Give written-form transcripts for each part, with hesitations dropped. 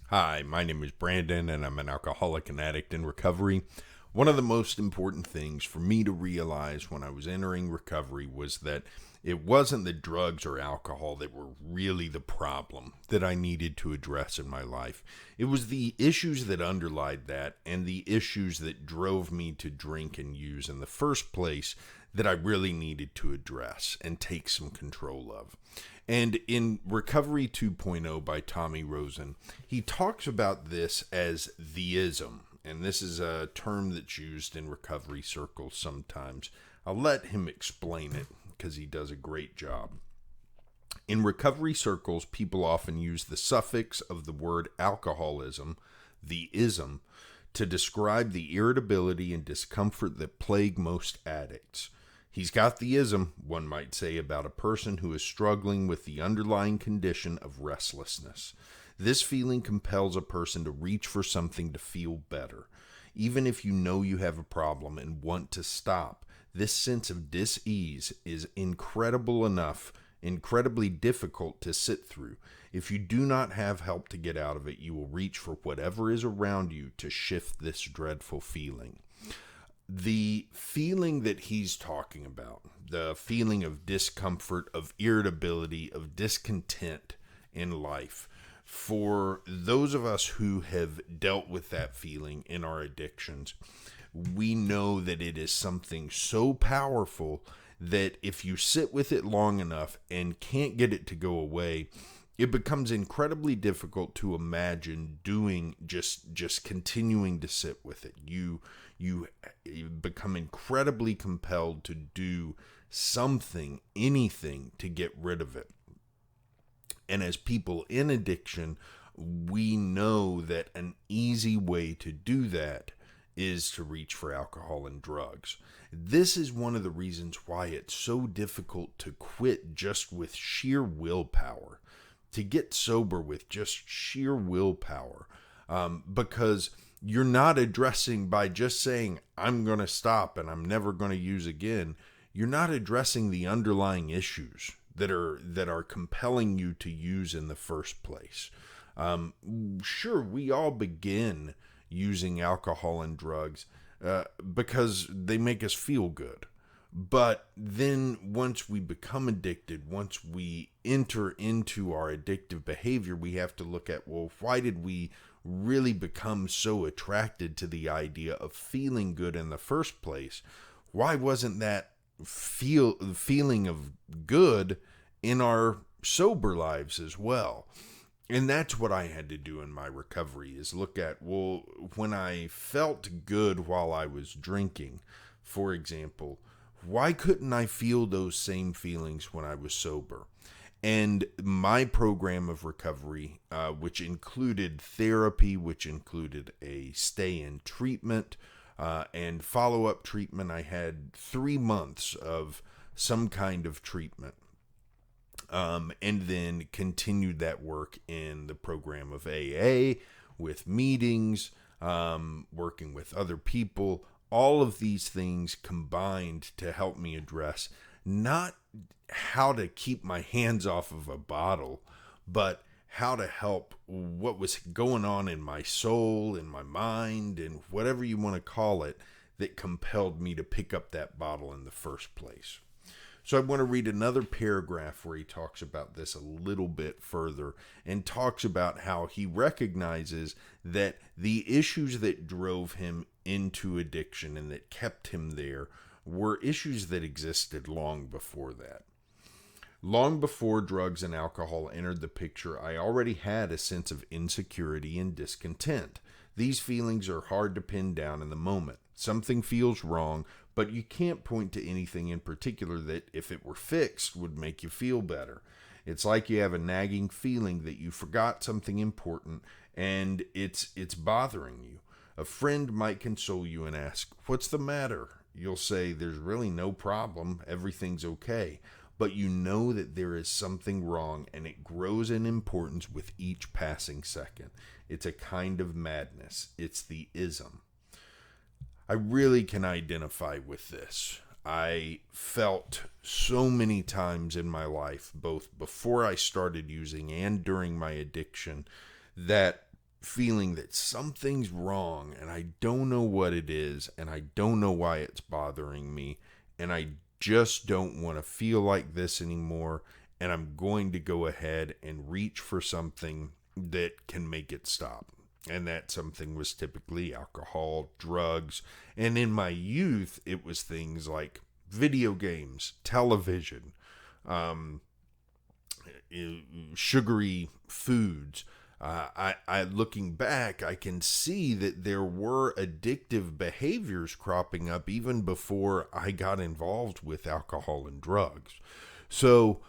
Hi, my name is Brandon, and I'm an alcoholic and addict in recovery. One of the most important things for me to realize when I was entering recovery was that it wasn't the drugs or alcohol that were really the problem that I needed to address in my life. It was the issues that underlied that and the issues that drove me to drink and use in the first place that I really needed to address and take some control of. And in Recovery 2.0 by Tommy Rosen, he talks about this as the ism. And this is a term that's used in recovery circles sometimes. I'll let him explain it because he does a great job. In recovery circles, people often use the suffix of the word alcoholism, the ism, to describe the irritability and discomfort that plague most addicts. He's got the ism, one might say, about a person who is struggling with the underlying condition of restlessness. This feeling compels a person to reach for something to feel better. Even if you know you have a problem and want to stop, this sense of dis-ease is incredibly difficult to sit through. If you do not have help to get out of it, you will reach for whatever is around you to shift this dreadful feeling. The feeling that he's talking about, the feeling of discomfort, of irritability, of discontent in life, for those of us who have dealt with that feeling in our addictions, we know that it is something so powerful that if you sit with it long enough and can't get it to go away, it becomes incredibly difficult to imagine doing just continuing to sit with it. You become incredibly compelled to do something, anything to get rid of it. And as people in addiction, we know that an easy way to do that is to reach for alcohol and drugs. This is one of the reasons why it's so difficult to quit just with sheer willpower, to get sober with just sheer willpower, because you're not addressing by just saying, I'm going to stop and I'm never going to use again. You're not addressing the underlying issues that are compelling you to use in the first place. Sure, we all begin using alcohol and drugs because they make us feel good. But then once we become addicted, once we enter into our addictive behavior, we have to look at, well, why did we really become so attracted to the idea of feeling good in the first place? Why wasn't that feeling of good in our sober lives as well? And that's what I had to do in my recovery, is look at, well, when I felt good while I was drinking, for example, why couldn't I feel those same feelings when I was sober? And my program of recovery, which included therapy, which included a stay in treatment, and follow-up treatment. I had 3 months of some kind of treatment, and then continued that work in the program of AA, with meetings, working with other people. All of these things combined to help me address not how to keep my hands off of a bottle, but how to help what was going on in my soul, in my mind, and whatever you want to call it, that compelled me to pick up that bottle in the first place. So I want to read another paragraph where he talks about this a little bit further and talks about how he recognizes that the issues that drove him into addiction and that kept him there were issues that existed long before that. Long before drugs and alcohol entered the picture, I already had a sense of insecurity and discontent. These feelings are hard to pin down in the moment. Something feels wrong, but you can't point to anything in particular that, if it were fixed, would make you feel better. It's like you have a nagging feeling that you forgot something important and it's bothering you. A friend might console you and ask, "What's the matter?" You'll say, "There's really no problem. Everything's okay." But you know that there is something wrong, and it grows in importance with each passing second. It's a kind of madness. It's the ism. I really can identify with this. I felt so many times in my life, both before I started using and during my addiction, that feeling that something's wrong and I don't know what it is and I don't know why it's bothering me and I just don't want to feel like this anymore, and I'm going to go ahead and reach for something that can make it stop. And that something was typically alcohol, drugs, and in my youth, it was things like video games, television, um, sugary foods. I looking back, I can see that there were addictive behaviors cropping up even before I got involved with alcohol and drugs. So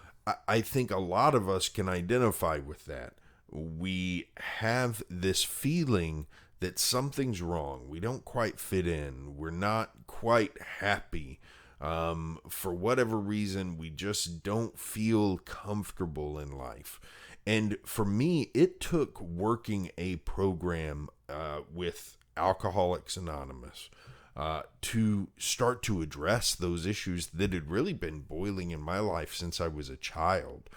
I think a lot of us can identify with that. We have this feeling that something's wrong. We don't quite fit in. We're not quite happy. For whatever reason, we just don't feel comfortable in life. And for me, it took working a program with Alcoholics Anonymous to start to address those issues that had really been boiling in my life since I was a child.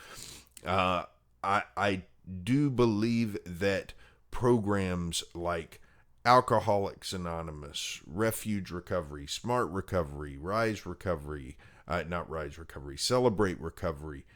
I do believe that programs like Alcoholics Anonymous, Refuge Recovery, Smart Recovery, Rise Recovery, not Rise Recovery, Celebrate Recovery.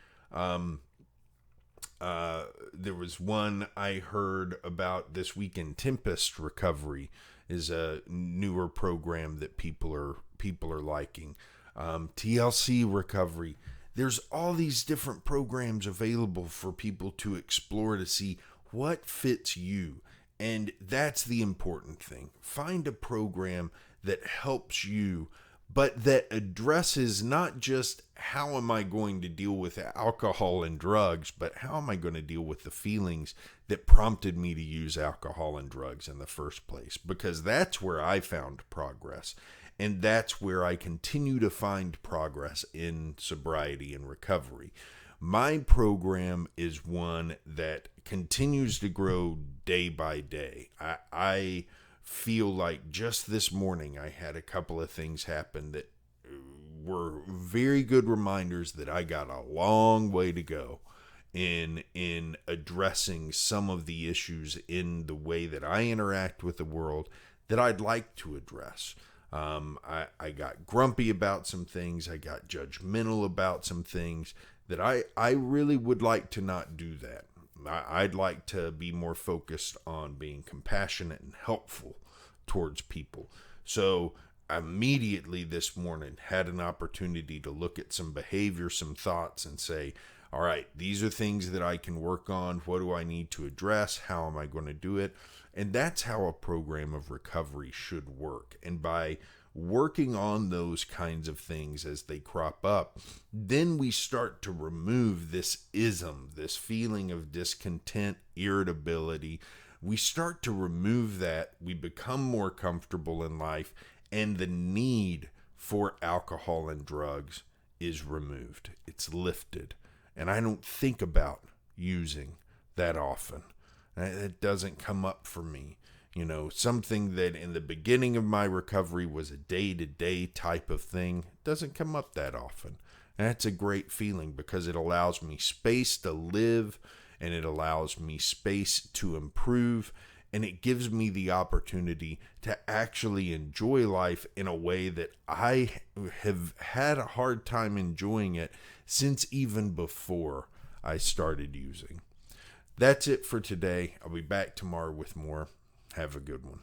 There was one I heard about this week in Tempest Recovery is a newer program that people are liking. TLC Recovery. There's all these different programs available for people to explore to see what fits you. And that's the important thing. Find a program that helps you, but that addresses not just how am I going to deal with alcohol and drugs, but how am I going to deal with the feelings that prompted me to use alcohol and drugs in the first place? Because that's where I found progress. And that's where I continue to find progress in sobriety and recovery. My program is one that continues to grow day by day. I feel like just this morning I had a couple of things happen that were very good reminders that I got a long way to go in addressing some of the issues in the way that I interact with the world that I'd like to address. I got grumpy about some things. I got judgmental about some things that I really would like to not do that. I'd like to be more focused on being compassionate and helpful towards people. So immediately this morning had an opportunity to look at some behavior, some thoughts, and say, all right, these are things that I can work on. What do I need to address? How am I going to do it? And that's how a program of recovery should work. And by working on those kinds of things as they crop up, then we start to remove this ism, this feeling of discontent, irritability. We start to remove that. We become more comfortable in life, and the need for alcohol and drugs is removed. It's lifted. And I don't think about using that often. It doesn't come up for me. You know, something that in the beginning of my recovery was a day-to-day type of thing doesn't come up that often. And that's a great feeling because it allows me space to live, and it allows me space to improve, and it gives me the opportunity to actually enjoy life in a way that I have had a hard time enjoying it since even before I started using. That's it for today. I'll be back tomorrow with more. Have a good one.